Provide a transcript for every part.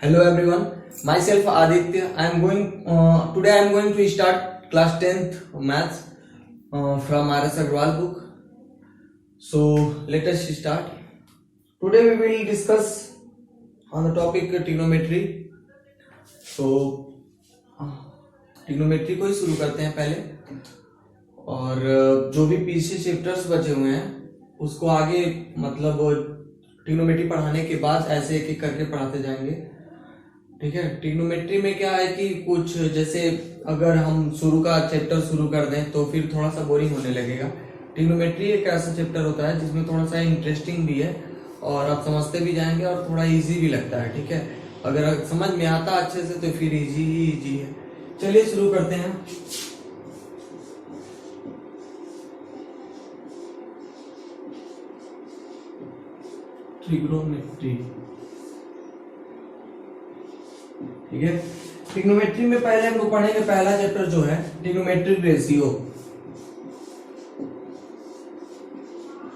Hello everyone, myself Aditya. Today I am going to start class 10th maths from RS Agrawal book. So let us start. Today we will discuss on the topic trigonometry. So trigonometry को ही शुरू करते हैं पहले, और जो भी पीछे chapters बचे हुए हैं उसको आगे मतलब ट्रिग्नोमेट्री पढ़ाने के बाद ऐसे एक एक करके पढ़ाते जाएंगे। ठीक है। ट्रिग्नोमेट्री में क्या है कि कुछ जैसे अगर हम शुरू का चैप्टर शुरू कर दें तो फिर थोड़ा सा बोरिंग होने लगेगा। ट्रिग्नोमेट्री एक ऐसा चैप्टर होता है जिसमें थोड़ा सा इंटरेस्टिंग भी है और आप समझते भी जाएंगे और थोड़ा इजी भी लगता है। ठीक है, अगर समझ में आता अच्छे से तो फिर इजी ही इजी है। चलिए शुरू करते हैं। ट्रिग्नोमेट्री, ठीक है। ट्रिग्नोमेट्री में पहले हम लोग पढ़ेंगे पहला चैप्टर जो है ट्रिग्नोमेट्रिक रेशियो।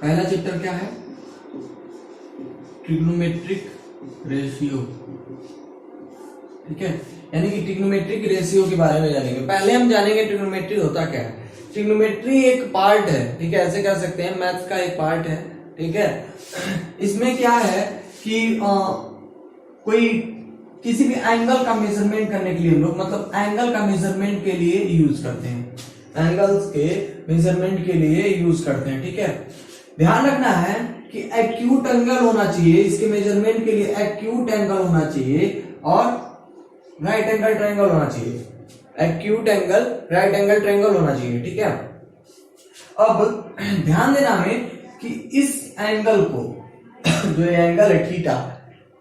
पहला चैप्टर क्या है? Trigonometric ratio. ठीक है, यानी कि ट्रिग्नोमेट्रिक रेशियो के बारे में जानेंगे। पहले हम जानेंगे ट्रिग्नोमेट्री होता क्या है। ट्रिग्नोमेट्री एक पार्ट है, ठीक है, ऐसे कह सकते हैं, मैथ्स का एक पार्ट है। ठीक है, इसमें क्या है कि कोई किसी भी एंगल का मेजरमेंट करने के लिए हम लोग मतलब एंगल का मेजरमेंट के लिए यूज करते हैं, एंगल्स के मेजरमेंट के लिए यूज करते हैं। ठीक है, ध्यान रखना है कि एक्यूट एंगल होना चाहिए, इसके मेजरमेंट के लिए एक्यूट एंगल होना चाहिए और राइट एंगल ट्रायंगल होना चाहिए। Acute angle, right angle triangle होना चाहिए। ठीक है, अब ध्यान देना है कि इस एंगल को जो एंगल है थीटा,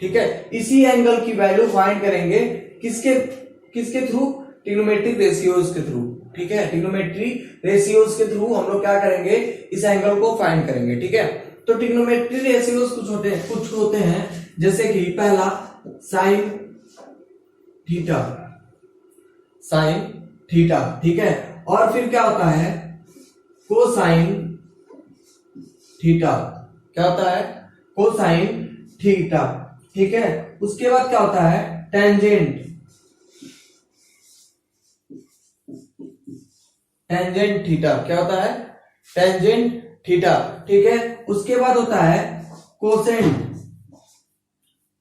ठीक है, इसी एंगल की वैल्यू फाइंड करेंगे किसके थ्रू? ट्रिग्नोमेट्रिक रेशियोज के थ्रू। ठीक है, ट्रिग्नोमेट्री रेशियोज के थ्रू हम लोग क्या करेंगे? इस एंगल को फाइंड करेंगे। ठीक है, तो ट्रिग्नोमेट्री रेशियोज कुछ होते हैं, जैसे कि पहला साइन थीटा, साइन थीटा। ठीक है, और फिर क्या होता है? Cosine theta. क्या होता है? Cosine theta. ठीक है, उसके बाद क्या होता है? Tangent, tangent theta. क्या होता है? Tangent theta. ठीक है, उसके बाद होता है कोसेंट,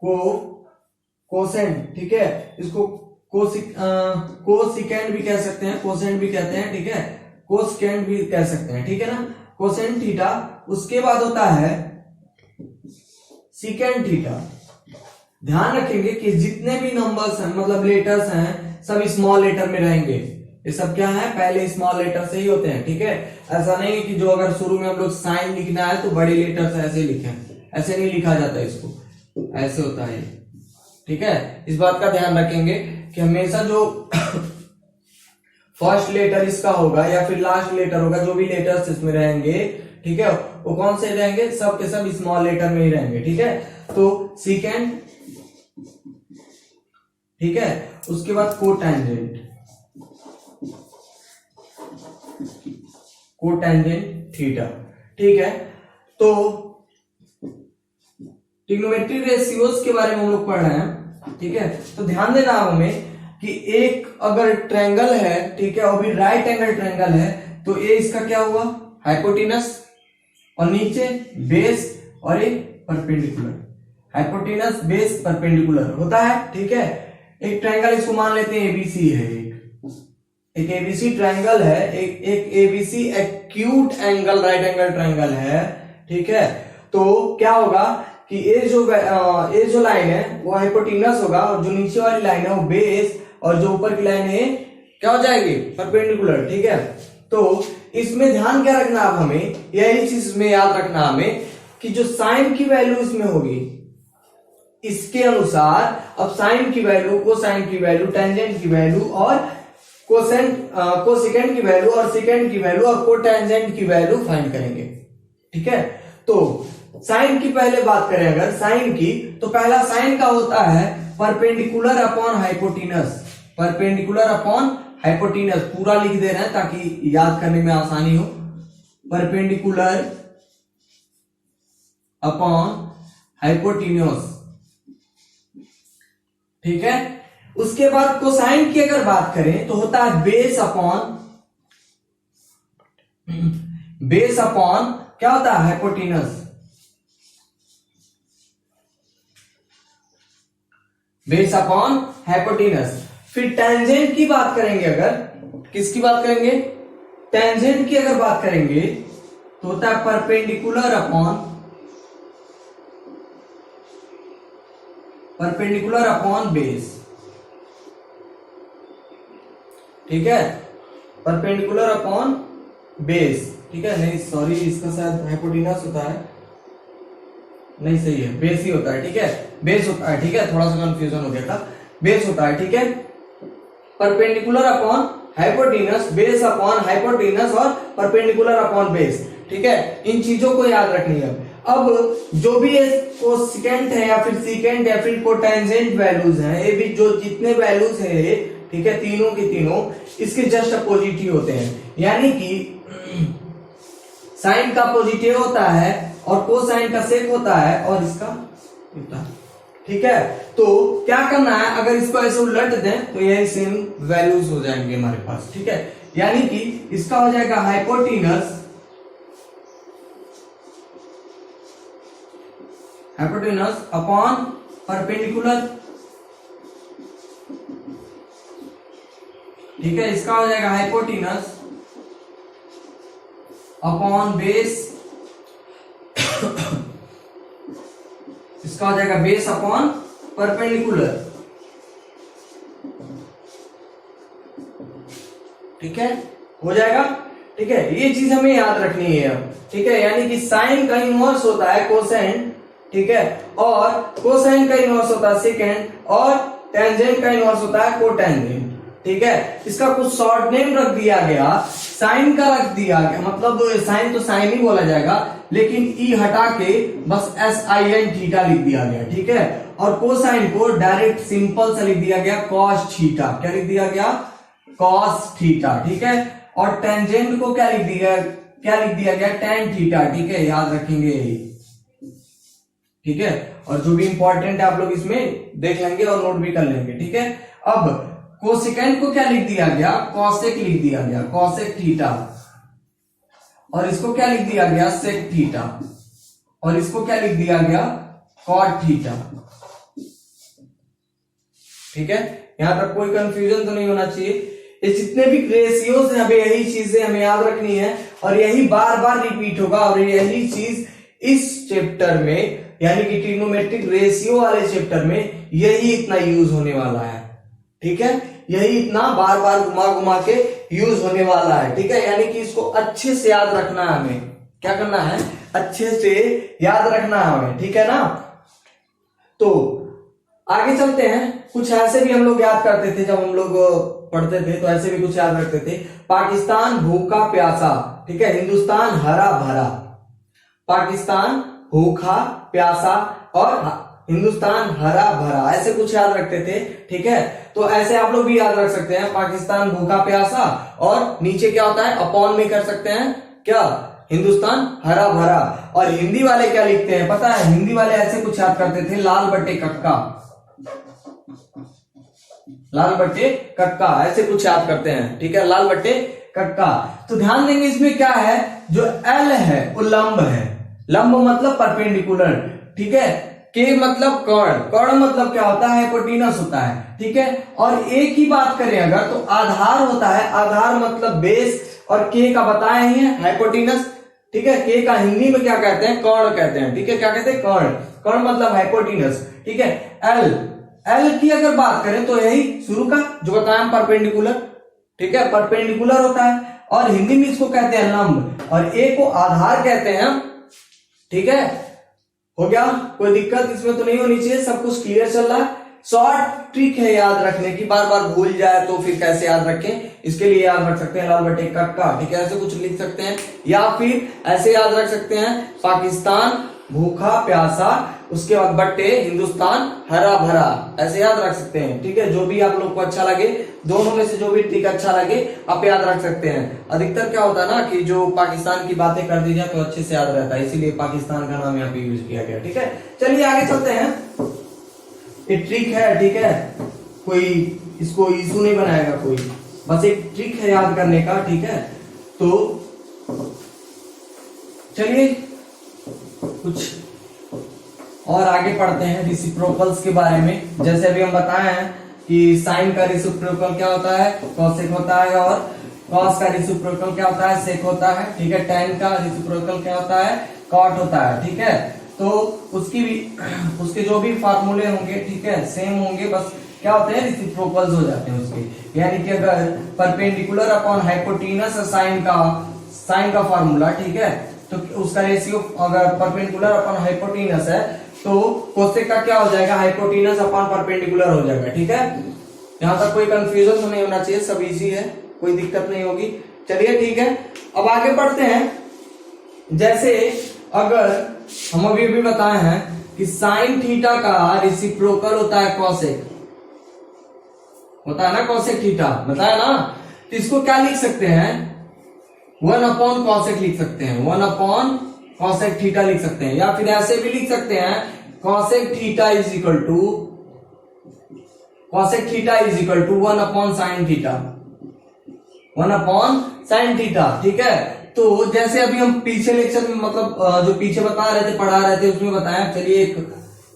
कोसेंट। ठीक है, इसको कोसिकेंड भी कह सकते हैं, कोसेंट भी कहते हैं। ठीक है, कोसिकेंड भी कह सकते हैं। ठीक है ना, कोसेंट थीटा। उसके बाद होता है सिकेंड थीटा। ध्यान रखेंगे कि जितने भी नंबर्स हैं मतलब लेटर्स हैं सब स्मॉल लेटर में रहेंगे। ये सब क्या है? पहले स्मॉल लेटर से ही होते हैं। ठीक है, ऐसा नहीं है कि जो अगर शुरू में हम लोग साइन लिखना है तो बड़े लेटर से ऐसे लिखें, ऐसे नहीं लिखा जाता, इसको ऐसे होता है। ठीक है, इस बात का ध्यान रखेंगे कि हमेशा जो फर्स्ट लेटर इसका होगा या फिर लास्ट लेटर होगा, जो भी लेटर्स इसमें रहेंगे, ठीक है, वो कौन से रहेंगे? सब के सब स्मॉल लेटर में ही रहेंगे। ठीक है, तो सेकेंड, ठीक है, उसके बाद कोटेंजेंट, कोटेंजेंट थीटा। ठीक है, तो ट्रिग्नोमेट्रिक रेशियोज के बारे में हम लोग पढ़ रहे हैं। ठीक है, तो ध्यान देना हमें कि एक अगर ट्रायंगल है, ठीक है, और भी राइट एंगल ट्रायंगल है, तो ये इसका क्या हुआ? हाइपोटेनस, और नीचे बेस और एक परपेंडिकुलर। हाइपोटेनस, बेस, परपेंडिकुलर होता है। ठीक है, एक ट्रायंगल इसको मान लेते हैं एबीसी है, एक एबीसी ट्रायंगल है, एक ABC acute angle right angle triangle है। ठीक है, तो क्या होगा कि ये जो लाइन है वो हाइपोटेनस होगा और जो नीचे वाली लाइन है वो बेस और जो ऊपर की लाइन है क्या हो जाएगी? परपेंडिकुलर। ठीक है, तो इसमें ध्यान क्या रखना अब हमें? यही चीज में याद रखना हमें कि जो साइन की वैल्यू इसमें होगी इसके अनुसार अब साइन की वैल्यू, कोसाइन की वैल्यू, टेंजेंट की वैल्यू और कोसेकेंड की वैल्यू और सेकेंड की वैल्यू और कोटेंजेंट की वैल्यू फाइंड करेंगे। ठीक है, तो साइन की पहले बात करें अगर साइन की, तो पहला साइन का होता है perpendicular upon hypotenuse. Perpendicular upon hypotenuse पूरा लिख दे रहे हैं ताकि याद करने में आसानी हो। Perpendicular upon hypotenuse. ठीक है। उसके बाद कोसाइन की अगर बात करें तो होता है बेस अपॉन क्या होता है, हाइपोटेनस। Base upon hypotenuse. फिर टेंजेंट की बात करेंगे, अगर किसकी बात करेंगे, टेंजेंट की अगर बात करेंगे तो होता है परपेंडिकुलर अपॉन बेस। ठीक है, परपेंडिकुलर अपॉन बेस। ठीक है, नहीं सॉरी, इसका शायद हाइपोटेनस होता है, नहीं सही है, बेस ही होता है। ठीक है, बेस होता है। ठीक है, थोड़ा सा कंफ्यूजन हो गया था, बेस होता है। ठीक है, perpendicular upon hypotenuse, base upon hypotenuse और परपेंडिकुलर अपॉन बेस। ठीक है, इन चीजों को याद रखनी है। अब जो भी कोसेकेंट है या फिर सीकेंट या फिर कोटेंजेंट वैल्यूज हैं, ये भी जो जितने वैल्यूज हैं, ठीक है, तीनों के तीनों इसके जस्ट अपोजिट ही होते हैं। यानी कि साइन का पॉजिटिव होता है और कोसाइन का सेक होता है और इसका उल्टा। ठीक है, तो क्या करना है, अगर इसको ऐसे उलट दें तो यही सेम वैल्यूज हो जाएंगे हमारे पास। ठीक है, यानी कि इसका हो जाएगा हाइपोटेनस अपॉन परपेंडिकुलर। ठीक है, इसका हो जाएगा हाइपोटेनस अपॉन बेस, इसका हो जाएगा बेस अपॉन परपेंडिकुलर। ठीक है, हो जाएगा। ठीक है, ये चीज हमें याद रखनी है अब। ठीक है, यानी कि साइन का इनवर्स होता है कोसाइन, ठीक है, और कोसाइन का इनवर्स होता है सेकेंड, और टेंजेंट का इनवर्स होता है कोटेंजेंट। ठीक है, इसका कुछ शॉर्ट नेम रख दिया गया, साइन का रख दिया गया, मतलब साइन तो साइन ही बोला जाएगा, लेकिन ई हटा के बस SIN थीटा लिख दिया गया। ठीक है, और कोसाइन को डायरेक्ट सिंपल सा लिख दिया गया कॉस थीटा। क्या लिख दिया गया, कॉस थीटा। ठीक है, और टेंजेंट को क्या लिख दिया गया tan थीटा। ठीक है, याद रखेंगे यही। ठीक है, और जो भी इंपॉर्टेंट है आप लोग इसमें देख लेंगे और नोट भी कर लेंगे। ठीक है, अब कोसेकेंट को क्या लिख दिया गया, कॉसेक लिख दिया गया, कॉसेक थीटा, और इसको क्या लिख दिया गया, सेक थीटा, और इसको क्या लिख दिया गया, कॉट थीटा। ठीक है, यहां तक कोई कंफ्यूजन तो नहीं होना चाहिए। ये जितने भी रेशियोज हैं, हमें यही चीजें हमें याद रखनी है और यही बार बार रिपीट होगा, और यही चीज इस चैप्टर में यानी कि ट्रिग्नोमेट्रिक रेशियो वाले चैप्टर में यही इतना यूज होने वाला है। ठीक है, यही इतना बार बार घुमा घुमा के यूज होने वाला है। ठीक है, यानी कि इसको अच्छे से याद रखना है हमें। क्या करना है, अच्छे से याद रखना है हमें। ठीक है ना, तो आगे चलते हैं। कुछ ऐसे भी हम लोग याद करते थे जब हम लोग पढ़ते थे, तो ऐसे भी कुछ याद रखते थे। पाकिस्तान भूखा प्यासा, ठीक है, हिंदुस्तान हरा भरा। पाकिस्तान भूखा प्यासा और हिंदुस्तान हरा भरा, ऐसे कुछ याद रखते थे। ठीक है, तो ऐसे आप लोग भी याद रख सकते हैं, पाकिस्तान भूखा प्यासा, और नीचे क्या होता है, अपॉन में कर सकते हैं क्या, हिंदुस्तान हरा भरा। और हिंदी वाले क्या लिखते हैं पता है, हिंदी वाले ऐसे कुछ याद करते थे, लाल बट्टे कक्का, लाल बट्टे कक्का, ऐसे कुछ याद करते हैं। ठीक है, लाल बट्टे कक्का। तो ध्यान देंगे इसमें क्या है, जो एल है वो लंब है, लंब मतलब परपेंडिकुलर। ठीक है, के मतलब कर्ण, कर्ण मतलब क्या होता है, हाइपोटेनस होता है। ठीक है, और ए की बात करें अगर तो आधार होता है, आधार मतलब बेस, और के का बताया ही है हाइपोटेनस। ठीक है, के का हिंदी में क्या कहते हैं, कर्ण कहते हैं। ठीक है, क्या कहते हैं, कर्ण, कर्ण मतलब हाइपोटेनस। ठीक है, एल, एल की अगर बात करें तो यही शुरू का जो बताया हम, परपेंडिकुलर। ठीक है, परपेंडिकुलर होता है, और हिंदी में इसको कहते हैं लंब, और ए को आधार कहते हैं। ठीक है, हो गया, कोई दिक्कत इसमें तो नहीं होनी चाहिए, सब कुछ क्लियर चल रहा है। शॉर्ट ट्रिक है याद रखने की, बार बार भूल जाए तो फिर कैसे याद रखें, इसके लिए याद रख सकते हैं लाल बटे कक्का। ठीक है, ऐसे कुछ लिख सकते हैं, या फिर ऐसे याद रख सकते हैं, पाकिस्तान भूखा प्यासा, उसके बाद बट्टे हिंदुस्तान हरा भरा, ऐसे याद रख सकते हैं। ठीक है, जो भी आप लोग को अच्छा लगे, दोनों में से जो भी ट्रिक अच्छा लगे आप याद रख सकते हैं। अधिकतर क्या होता है ना कि जो पाकिस्तान की बातें कर दी जाए तो अच्छे से याद रहता है, इसीलिए पाकिस्तान का नाम यहाँ पे यूज किया गया। ठीक है, चलिए आगे चलते हैं। ये ट्रिक है, ठीक है, कोई इसको इशू नहीं बनाएगा कोई, बस एक ट्रिक है याद करने का, ठीक है। तो चलिए कुछ और आगे पढ़ते हैं रेसिप्रोकल्स के बारे में। जैसे अभी हम बताए हैं कि साइन का रेसिप्रोकल क्या होता है, कॉसेक होता है, और कॉस का रेसिप्रोकल क्या होता है, सेक होता है, ठीक है। टेन का रेसिप्रोकल क्या होता है, कॉट होता है, ठीक है। तो उसके जो भी फार्मूले होंगे, ठीक है, सेम होंगे, बस क्या होते हैं, रेसिप्रोकल्स हो जाते हैं उसके। यानी कि अगर परपेंडिकुलर अपॉन हाइपोटेनस साइन का फार्मूला, ठीक है, तो उसका रेशियो अगर परपेंडिकुलर अपॉन हाइपोटेनस है तो कोसेक का क्या हो जाएगा, हाइपोटेनस अपॉन परपेंडिकुलर हो जाएगा, ठीक है। यहां तक कोई कंफ्यूजन तो नहीं होना चाहिए, सब इजी है, कोई दिक्कत नहीं होगी। चलिए ठीक है, अब आगे बढ़ते हैं। जैसे अगर हम अभी भी बताए हैं कि साइन थीटा का रेसिप्रोकल होता है कॉसेक, होता है ना, कॉसेक थीटा बताया ना, तो इसको क्या लिख सकते हैं, 1 कॉसेक लिख सकते हैं, 1 कॉसेक थीटा लिख सकते हैं, या फिर ऐसे भी लिख सकते हैं cosec theta is equal to 1 sine theta, 1 sine theta, ठीक है। तो जैसे अभी हम पीछे लेक्चर में मतलब जो पीछे बता रहे थे, पढ़ा रहे थे, उसमें बताया, चलिए एक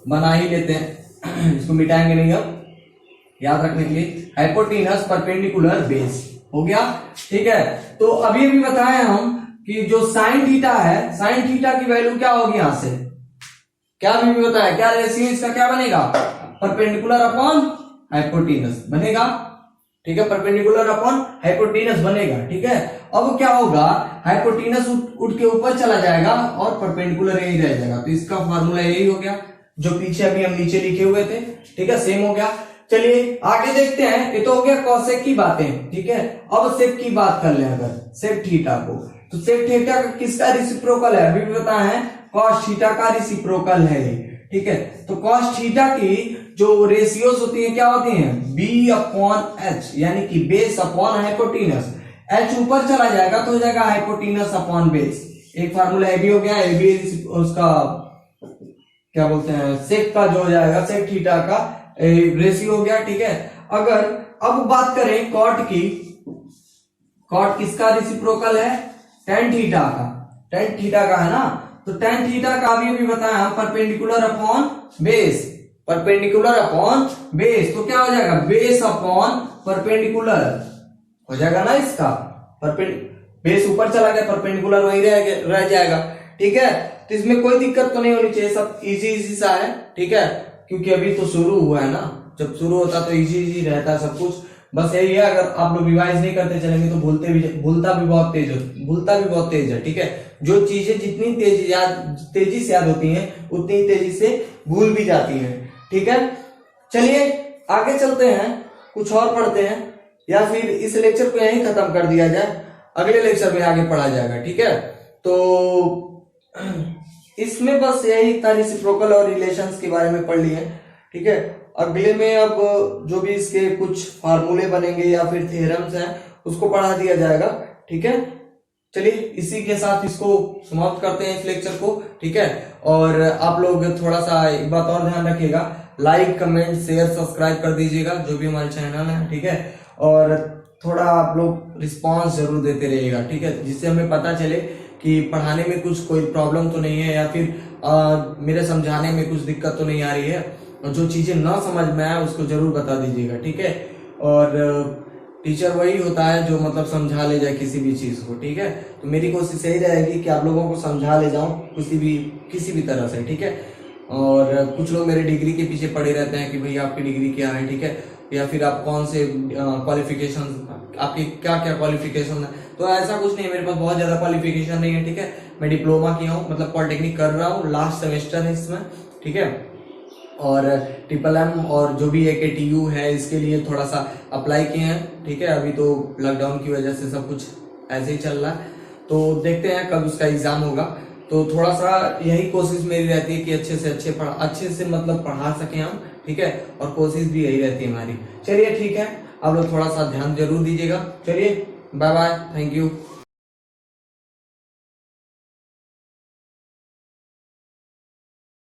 बना ही लेते हैं इसको मिटाएंगे नहीं, अब याद रखने के लिए, हाइपोटेनस परपेंडिकुलर बेस हो गया, ठीक है। तो अभी भी बताए हम कि जो साइन थीटा है, साइन थीटा की वैल्यू क्या होगी, यहां से क्या भी बताया, क्या रेशियो इसका क्या बनेगा, परपेंडिकुलर अपॉन हाइपोटेनस बनेगा, ठीक है, परपेंडिकुलर अपॉन हाइपोटेनस बनेगा, ठीक है। अब क्या होगा, हाइपोटेनस उठ के ऊपर चला जाएगा और परपेंडिकुलर यही रह जाएगा, तो इसका फॉर्मूला यही हो गया जो पीछे अभी हम नीचे लिखे हुए थे, ठीक है, सेम हो गया। चलिए आगे देखते हैं, ये तो हो गया कॉसेक की बातें, ठीक है। अब सेक की बात कर ले, अगर सेक थीटा को, तो सेक थीटा का किसका रेसिप्रोकल है, अभी भी बताया है, कॉस थीटा का रेसिप्रोकल है, ठीक है। तो कॉस थीटा की जो रेशियोज होती है क्या होती हैं, बी अपॉन एच, यानी कि बेस अपॉन हाइपोटेनस, एच ऊपर चला जाएगा तो हो जाएगा हाइपोटेनस अपॉन बेस। एक फार्मूला ए भी हो गया, ए बी उसका क्या बोलते हैं, सेक का जो हो जाएगा, सेक थीटा का रेशियो हो गया, ठीक है। अगर अब बात करें कॉट की, कॉट किसका रेसिप्रोकल है, टेन थीटा का, टेन थीटा का है ना, तो टेन थीटा का भी बताया, perpendicular upon base, perpendicular upon base, तो क्या हो जाएगा, बेस अपॉन परपेंडिकुलर हो जाएगा ना, इसका बेस ऊपर चला गया, परपेंडिकुलर वही रह जाएगा, ठीक है। तो इसमें कोई दिक्कत तो नहीं होनी चाहिए, सब इजी सा है, ठीक है, क्योंकि अभी तो शुरू हुआ है ना, जब शुरू होता तो इजी रहता है सब कुछ। बस यही है, अगर आप लोग रिवाइज नहीं करते चलेंगे तो भूलता भी बहुत तेज है, ठीक है। जो चीजें जितनी तेजी से याद होती हैं, उतनी तेजी से भूल भी जाती हैं, ठीक है। चलिए आगे चलते हैं, कुछ और पढ़ते हैं, या फिर इस लेक्चर को यहीं खत्म कर दिया जाए, अगले लेक्चर में आगे पढ़ा जाएगा, ठीक है। तो इसमें बस यही था, रेसिप्रोकल और रिलेशंस के बारे में पढ़ लिए, ठीक है। अगले में अब जो भी इसके कुछ फार्मूले बनेंगे या फिर थ्योरम्स हैं उसको पढ़ा दिया जाएगा, ठीक है। चलिए इसी के साथ इसको समाप्त करते हैं, इस लेक्चर को, ठीक है। और आप लोग थोड़ा सा एक बात और ध्यान रखिएगा, लाइक कमेंट शेयर सब्सक्राइब कर दीजिएगा जो भी हमारे चैनल है, ठीक है। और थोड़ा आप लोग रिस्पॉन्स जरूर देते रहिएगा, ठीक है, जिससे हमें पता चले कि पढ़ाने में कुछ कोई प्रॉब्लम तो नहीं है, या फिर मेरे समझाने में कुछ दिक्कत तो नहीं आ रही है। और जो चीजें ना समझ में आए उसको जरूर बता दीजिएगा, ठीक है। और टीचर वही होता है जो मतलब समझा ले जाए किसी भी चीज को, ठीक है। तो मेरी कोशिश यही रहेगी कि आप लोगों को समझा ले जाऊं किसी भी तरह से, ठीक है। और कुछ लोग मेरे डिग्री के पीछे पड़े रहते हैं कि भैया आपकी डिग्री क्या है, ठीक है, या फिर आप कौन से क्वालिफिकेशन, आपकी क्या क्या क्वालिफिकेशन है। तो ऐसा कुछ नहीं है, मेरे पास बहुत ज्यादा क्वालिफिकेशन नहीं है, ठीक है। मैं डिप्लोमा किया हूँ, मतलब पॉलिटेक्निक कर रहा हूँ, लास्ट सेमेस्टर है इसमें, ठीक है। और ट्रिपल-एम और जो भी AKTU है इसके लिए थोड़ा सा अप्लाई किए हैं, ठीक है। अभी तो लॉकडाउन की वजह से सब कुछ ऐसे ही चल रहा है, तो देखते हैं कब उसका एग्जाम होगा। तो थोड़ा सा यही कोशिश मेरी रहती है कि अच्छे से मतलब पढ़ा सकें हम, ठीक है। और कोशिश भी यही रहती है हमारी। चलिए ठीक है, आप लोग थोड़ा सा ध्यान जरूर दीजिएगा। चलिए बाय बाय, थैंक यू।